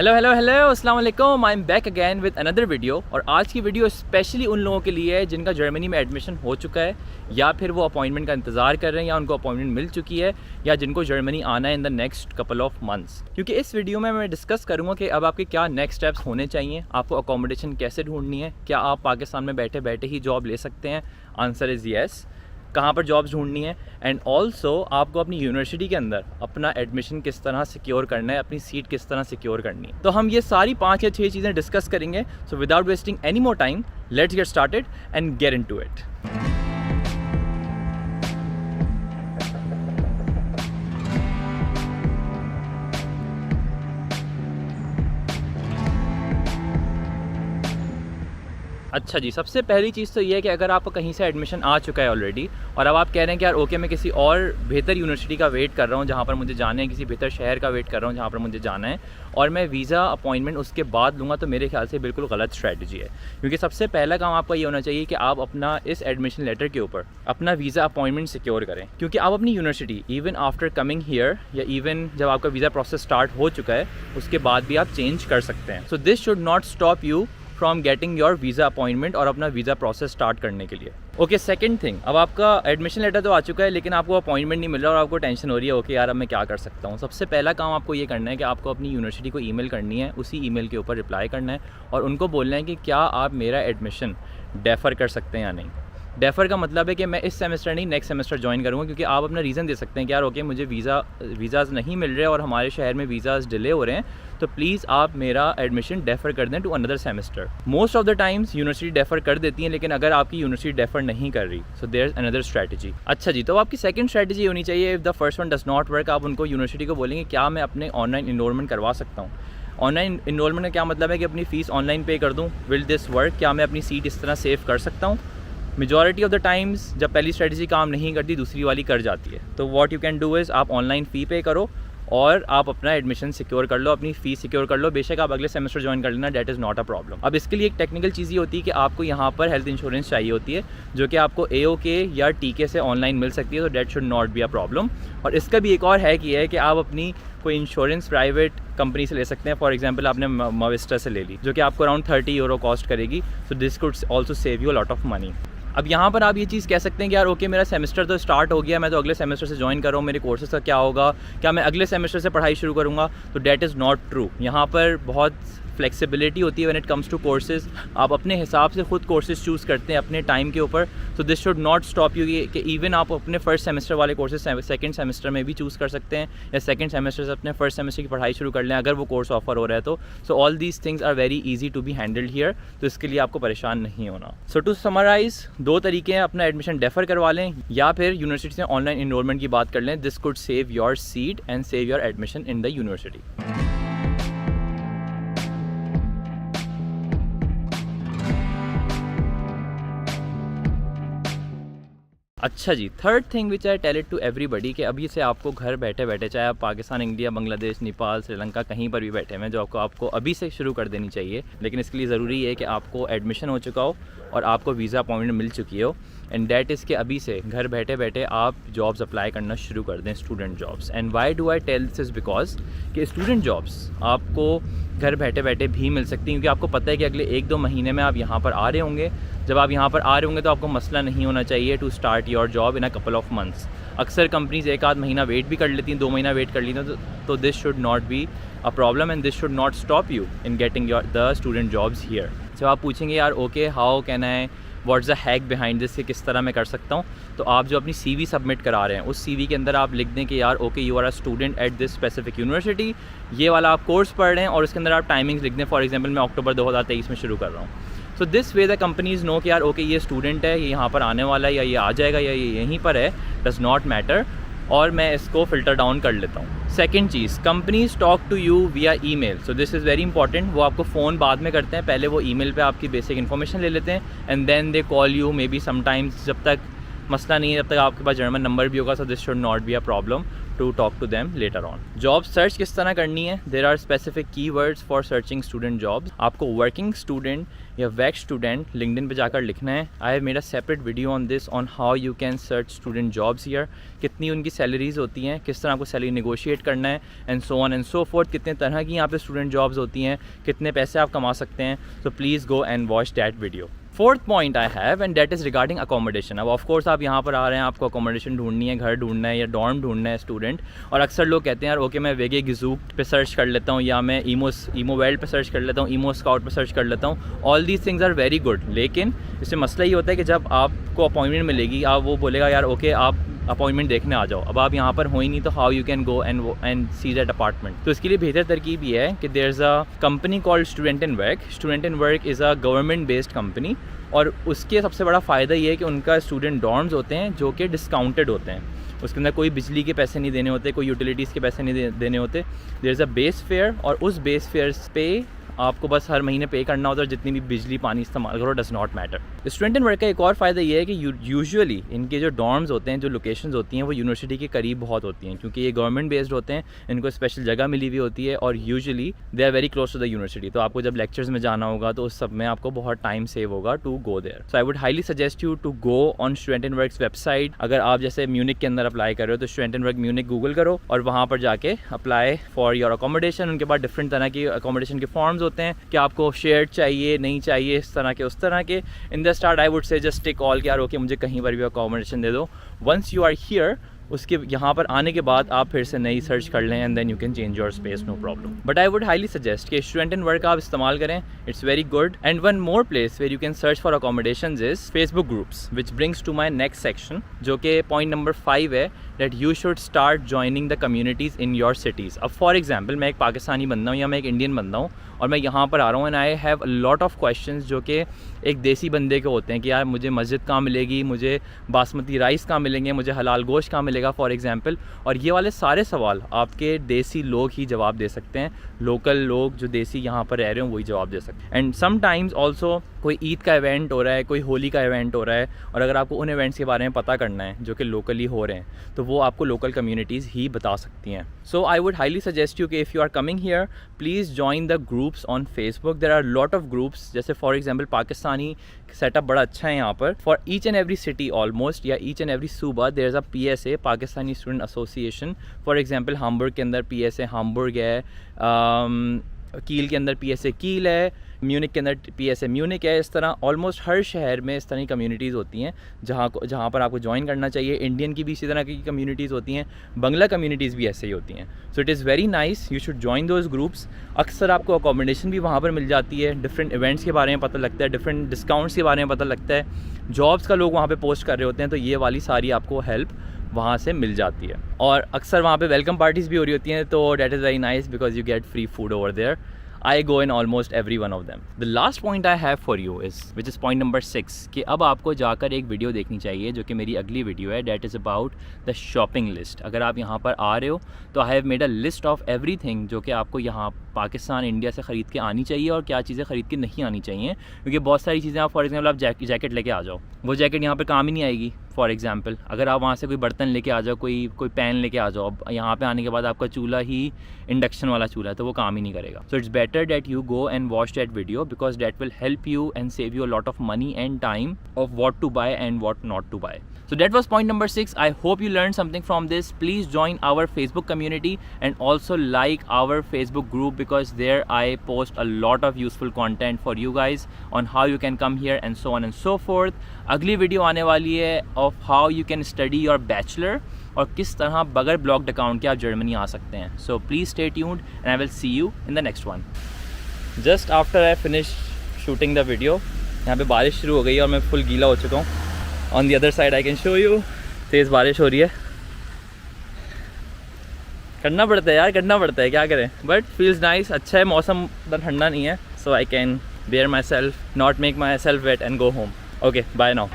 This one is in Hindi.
हेलो हेलो हेलो अस्सलाम वालेकुम, I am back again with another video. और आज की वीडियो स्पेशली उन लोगों के लिए है जिनका जर्मनी में एडमिशन हो चुका है या फिर वो अपॉइंटमेंट का इंतज़ार कर रहे हैं या उनको अपॉइंटमेंट मिल चुकी है या जिनको जर्मनी आना है in the next couple of months. क्योंकि इस वीडियो में मैं डिस्कस करूँगा कि अब आपके क्या नेक्स्ट स्टेप्स होने चाहिए, आपको अकोमोडेशन कैसे ढूंढनी है, क्या आप पाकिस्तान में बैठे बैठे ही जॉब ले सकते हैं, आंसर इज़ येस। कहाँ पर जॉब्स ढूंढनी है एंड ऑल्सो आपको अपनी यूनिवर्सिटी के अंदर अपना एडमिशन किस तरह सिक्योर करना है, अपनी सीट किस तरह सिक्योर करनी है। तो हम ये सारी 5 या 6 चीज़ें डिस्कस करेंगे। So without wasting any more time, let's get started and get into it. अच्छा जी, सबसे पहली चीज़ तो ये है कि अगर आपको कहीं से एडमिशन आ चुका है ऑलरेडी और अब आप कह रहे हैं कि यार ओके मैं किसी और बेहतर यूनिवर्सिटी का वेट कर रहा हूँ जहाँ पर मुझे जाना है, किसी बेहतर शहर का वेट कर रहा हूँ जहाँ पर मुझे जाना है और मैं वीज़ा अपॉइंटमेंट उसके बाद लूँगा, तो मेरे ख्याल से बिल्कुल गलत स्ट्रैटेजी है। क्योंकि सबसे पहला काम आपका ये होना चाहिए कि आप अपना इस एडमिशन लेटर के ऊपर अपना वीज़ा अपॉइंटमेंट सिक्योर करें। क्योंकि आप अपनी university even after coming here या इवन जब आपका वीज़ा प्रोसेस स्टार्ट हो चुका है उसके बाद भी आप चेंज कर सकते हैं। सो this should not stop you from getting your visa appointment और अपना वीज़ा प्रोसेस स्टार्ट करने के लिए। ओके, सेकंड थिंग, अब आपका एडमिशन लेटर तो आ चुका है लेकिन आपको अपॉइंटमेंट नहीं मिल रहा और आपको टेंशन हो रही है ओके यार अब मैं क्या कर सकता हूँ। सबसे पहला काम आपको ये करना है कि आपको अपनी यूनिवर्सिटी को ईमेल करनी है, उसी ईमेल के ऊपर रिप्लाई करना है और उनको बोलना है कि क्या आप मेरा एडमिशन डेफ़र कर सकते हैं या नहीं। डेफ़र का मतलब है कि मैं इस सेमेस्टर नहीं नेक्स्ट सेमेस्टर ज्वाइन करूँगा। क्योंकि आप अपना रीज़न दे सकते हैं कि यार ओके मुझे वीज़ाज़ नहीं मिल रहे और हमारे शहर में वीज़ाज़ डिले हो रहे हैं, तो प्लीज़ आप मेरा एडमिशन डेफ़र कर दें to another semester. Most of the times university defer कर देती हैं, लेकिन अगर आपकी यूनिवर्सिटी डेफ़र नहीं कर रही so there is another strategy. अच्छा जी, तो आपकी सेकंड स्ट्रैटेजी होनी चाहिए if the first one does not work, आप उनको यूनिवर्सिटी को बोलेंगे क्या मैं अपने ऑनलाइन इनरोलमेंट करवा सकता हूँ। ऑनलाइन इनरोलमेंट का क्या मतलब है कि अपनी फ़ीस ऑनलाइन पे कर दूँ। विल दिस वर्क, क्या मैं अपनी सीट इस तरह सेव कर सकता हूँ। मेजॉरिटी ऑफ द टाइम्स जब पहली स्ट्रेटजी काम नहीं करती दूसरी वाली कर जाती है। तो what you can do is आप ऑनलाइन फ़ी पे करो और आप अपना एडमिशन सिक्योर कर लो, अपनी फ़ीस सिक्योर कर लो। बेशक आप अगले सेमेस्टर ज्वाइन कर लेना, that is not a problem. अब इसके लिए एक टेक्निकल चीज़ ये होती है कि आपको यहाँ पर हेल्थ इंश्योरेंस चाहिए होती है जो कि आपको AOK या TK से ऑनलाइन मिल सकती है, तो date should not be a problem. और इसका भी एक और हैक ये है कि आप अपनी कोई इंश्योरेंस प्राइवेट कंपनी से ले सकते हैं। फॉर एग्जांपल आपने मविस्टा से ले ली जो कि आपको अराउंड 30 यूरो कॉस्ट करेगी, so this could also save you a lot of money. अब यहाँ पर आप ये चीज़ कह सकते हैं कि यार ओके मेरा सेमेस्टर तो स्टार्ट हो गया, मैं तो अगले सेमेस्टर से ज्वाइन कर रहा हूँ, मेरे कोर्सेज का क्या होगा, क्या मैं अगले सेमेस्टर से पढ़ाई शुरू करूँगा। तो डेट इज़ नॉट ट्रू। यहाँ पर बहुत फ्लेक्सिबिलिटी होती है when it comes to courses. आप अपने हिसाब से खुद कोर्सेज चूज़ करते हैं अपने टाइम के ऊपर। सो this should not stop you कि इवन आप अपने फर्स्ट सेमेस्टर वाले कोर्सेज सेकंड सेमेस्टर में भी चूज़ कर सकते हैं या सेकंड सेमेस्टर से अपने फर्स्ट सेमेस्टर की पढ़ाई शुरू कर लें अगर वो कोर्स ऑफर हो रहा है तो। So all these things are very easy to be handled here, तो इसके लिए आपको परेशान नहीं होना। सो टू समराइज, 2 तरीके हैं, अपना एडमिशन डेफर करवा लें या फिर यूनिवर्सिटी से ऑनलाइन इनरोलमेंट की बात कर लें। This could save your seat and save your admission in the university. अच्छा जी, third thing which I tell it to everybody कि अभी से आपको घर बैठे बैठे, चाहे आप पाकिस्तान, इंडिया, बांग्लादेश, नेपाल, श्रीलंका कहीं पर भी बैठे हैं, जो आपको अभी से शुरू कर देनी चाहिए। लेकिन इसके लिए ज़रूरी है कि आपको एडमिशन हो चुका हो और आपको वीज़ा अपॉइंटमेंट मिल चुकी हो एंड डैट इज़ के अभी से घर बैठे बैठे आप जॉब्स अप्लाई करना शुरू कर दें, student jobs. And why do I tell this is because कि स्टूडेंट जॉब्स आपको घर बैठे बैठे भी मिल सकती हैं क्योंकि आपको पता है कि अगले 1-2 महीने में आप यहाँ पर आ रहे होंगे। जब आप यहाँ पर आ रहे होंगे तो आपको मसला नहीं होना चाहिए to start your job in a couple of months. अक्सर कंपनीज 1-आध महीना वेट भी कर लेती हैं, 2 महीना वेट कर लेती हैं, तो this should not be a problem and this should not stop you in getting the student jobs here. जब आप पूछेंगे यार okay how can I, what's the hack behind this, कि किस तरह मैं कर सकता हूँ, तो आप जो अपनी CV सबमिट करा रहे हैं उस CV के अंदर आप लिख दें कि यार okay you are a student at this specific university, ये वाला आप कोर्स पढ़ रहे हैं और उसके अंदर आप टाइमिंग्स लिख दें। फॉर एग्जांपल मैं अक्टूबर 2023 में शुरू कर रहा हूँ। So this way the companies know कि यार ओके ये स्टूडेंट है, ये यहाँ पर आने वाला है या ये आ जाएगा या ये यहीं पर है, डज़ नॉट मैटर, और मैं इसको फ़िल्टर डाउन कर लेता हूँ। सेकंड चीज़, companies talk to you via email. So this is very important. वो आपको फ़ोन बाद में करते हैं, पहले वो ईमेल पे आपकी बेसिक इन्फॉर्मेशन ले लेते हैं and then they call you maybe sometimes, जब तक मसला नहीं है जब तक आपके पास जर्मन नंबर भी होगा, so this should not be a problem to talk to them later on. Job search किस तरह करनी है, there are specific keywords for searching student jobs. आपको वर्किंग स्टूडेंट या वैक्स स्टूडेंट लिंक्डइन पे जाकर लिखना है। I have made a separate video on this on how you can search student jobs here, कितनी उनकी सैलरीज होती हैं, किस तरह आपको सैलरी नेगोशिएट करना है, and so on and so fourth, कितने तरह की यहाँ पे स्टूडेंट जॉब्स होती हैं, कितने पैसे आप कमा सकते हैं। So please go and watch that video. Fourth point I have and that is regarding accommodation. अब ऑफ कोर्स आप यहाँ पर आ रहे हैं, आपको अकोमोडेशन ढूंढनी है, घर ढूंढना है या डॉर्म ढूंढना है स्टूडेंट, और अक्सर लोग कहते हैं यार ओके मैं वेगे गिजूक पे सर्च कर लेता हूँ, या मैं ईमो वेल्ड पे सर्च कर लेता हूँ, ईमो स्काउट पे सर्च कर लेता हूँ। All these things are very good, लेकिन इसमें मसला ये होता है कि जब आपको अपॉइंटमेंट मिलेगी, आप वो बोलेगा यार ओके आप अपॉइंटमेंट देखने आ जाओ, अब आप यहाँ पर हो ही नहीं, तो how you can go and see that apartment. तो इसके लिए बेहतर तरकीब ये है कि there is a company called student in work. Student in work is a government based company, और उसके सबसे बड़ा फ़ायदा ये है कि उनका स्टूडेंट डॉर्म्स होते हैं जो कि डिस्काउंटेड होते हैं। उसके अंदर कोई बिजली के पैसे नहीं देने होते, कोई यूटिलिटीज़ के पैसे नहीं देने होते। There is a base fare, और उस बेस फेयर पे आपको बस हर महीने पे करना होता है, जितनी भी बिजली पानी इस्तेमाल करो does not matter. Student in work का एक और फ़ायदा ये है कि यूजुअली इनके जो डॉर्म्स होते हैं, जो लोकेशंस होती हैं, वो यूनिवर्सिटी के करीब बहुत होती हैं, क्योंकि ये गवर्नमेंट बेस्ड होते हैं, इनको स्पेशल जगह मिली हुई होती है, और usually they are very close to the university. तो आपको जब लेक्चर्स में जाना होगा तो उस सब में आपको बहुत टाइम सेव होगा to go there. So I would highly suggest you to go on student in works website. अगर आप जैसे म्यूनिक के अंदर अप्लाई कर रहे हो तो student in work Munich Google करो, और वहाँ पर जाके अप्लाई फॉर योर अकोमोडेशन। उनके पास डिफरेंट तरह की अकोमोडेशन के फॉर्म्स होते हैं कि आपको शेयर चाहिए, नहीं चाहिए, इस तरह के उस तरह के। In the start I would say just tick all, यार ओके मुझे कहीं पर भी अकोमोडेशन दे दो। वंस यू आर हियर, उसके यहाँ पर आने के बाद आप फिर से नई सर्च कर लें, and then you can change your space, no problem. But I would highly suggest कि स्टूडेंट इन वर्क आप इस्तेमाल करें, it's very good. And one more place where you can search for accommodations is Facebook groups, which brings to my next section, जो कि पॉइंट नंबर 5 है, that you should start joining the communities in your cities. अब फॉर एग्जाम्पल मैं एक पाकिस्तानी बंदा हूँ या मैं एक इंडियन बंदा हूँ, और मैं यहाँ पर आ रहा हूँ, and I have a lot of questions जो कि एक देसी बंदे के होते हैं कि यार मुझे मस्जिद कहाँ मिलेगी, मुझे बासमती राइस कहाँ मिलेंगे, मुझे हलाल गोश्त कहाँ मिलेगा फॉर एग्जांपल। और ये वाले सारे सवाल आपके देसी लोग ही जवाब दे सकते हैं, लोकल लोग जो देसी यहाँ पर रह रहे हो वही जवाब दे सकते हैं। एंड समटाइम्स ऑल्सो कोई ईद का इवेंट हो रहा है, कोई होली का इवेंट हो रहा है, और अगर आपको उन इवेंट्स के बारे में पता करना है जो कि लोकली हो रहे हैं, तो वो आपको लोकल कम्युनिटीज़ ही बता सकती हैं। So I would highly suggest you कि if you are coming here, please join the groups on Facebook. There are lot of groups, जैसे फॉर एग्जांपल पाकिस्तानी सेटअप बड़ा अच्छा है यहाँ पर। For each and every city almost, या ईच एंड एवरी सूबा, there is a PSA, Pakistani student association. For example Hamburg के अंदर PSA हाम्बुर्ग है, कील के अंदर PSA कील है, म्यूनिक के अंदर PSA म्यूनिक है। इस तरह ऑलमोस्ट हर शहर में इस तरह की कम्युनिटीज़ होती हैं जहाँ पर आपको ज्वाइन करना चाहिए। इंडियन की भी इसी तरह की कम्युनिटीज़ होती हैं, बंगला कम्युनिटीज़ भी ऐसे ही होती हैं। So it is very nice, you should join those groups. अक्सर आपको अकोमोडेशन भी वहाँ पर मिल जाती है, डिफरेंट इवेंट्स के बारे में पता लगता है, डिफरेंट डिस्काउंट्स के बारे में पता लगता है, जॉब्स का लोग वहाँ पर पोस्ट कर रहे होते हैं, तो ये वाली सारी आपको हेल्प वहाँ से मिल जाती है। और अक्सर वहाँ पे वेलकम पार्टीज़ भी हो रही होती हैं, तो that is very nice because you get free food over there. I go in almost every one of them. The last point I have for you is, which is point number 6, कि अब आपको जाकर एक वीडियो देखनी चाहिए जो कि मेरी अगली वीडियो है, that is about the shopping list। अगर आप यहाँ पर आ रहे हो तो I have made a list of everything जो कि आपको यहाँ पाकिस्तान इंडिया से ख़रीद के आनी चाहिए और क्या चीज़ें ख़रीद के नहीं आनी चाहिए, क्योंकि बहुत सारी चीज़ें आप फॉर एग्जाम्पल आप जैकेट लेके आ जाओ, वो जैकेट यहाँ पर काम ही नहीं आएगी। फॉर एग्जाम्पल अगर आप वहाँ से कोई बर्तन लेके आ जाओ, कोई पैन लेके आ जाओ, अब यहाँ पे आने के बाद आपका चूल्हा ही इंडक्शन वाला चूल्हा है तो वो काम ही नहीं करेगा। So it's better that you go and watch that video because that will help you and save you a lot of money and time of what to buy and what not to buy. So that was point number 6. I hope you learned something from this. Please join our Facebook community and also like our Facebook group because there I post a lot of useful content for you guys on how you can come here and so on and so forth. अगली वीडियो आने वाली है of how you can study your bachelor और किस तरह बगैर ब्लॉक्ड अकाउंट के आप जर्मनी आ सकते हैं. So please stay tuned and I will see you in the next one. Just after I finished shooting the video, यहाँ पे बारिश शुरू हो गई है और मैं फुल गीला हो चुका हूँ. On the other side I can show you, तेज़ बारिश हो रही है. करना पड़ता है यार, करना पड़ता है, क्या करें. बट फील्स नाइस, अच्छा है मौसम, ठंडा नहीं है. So I can bear myself, not make myself wet and go home. Okay, bye now.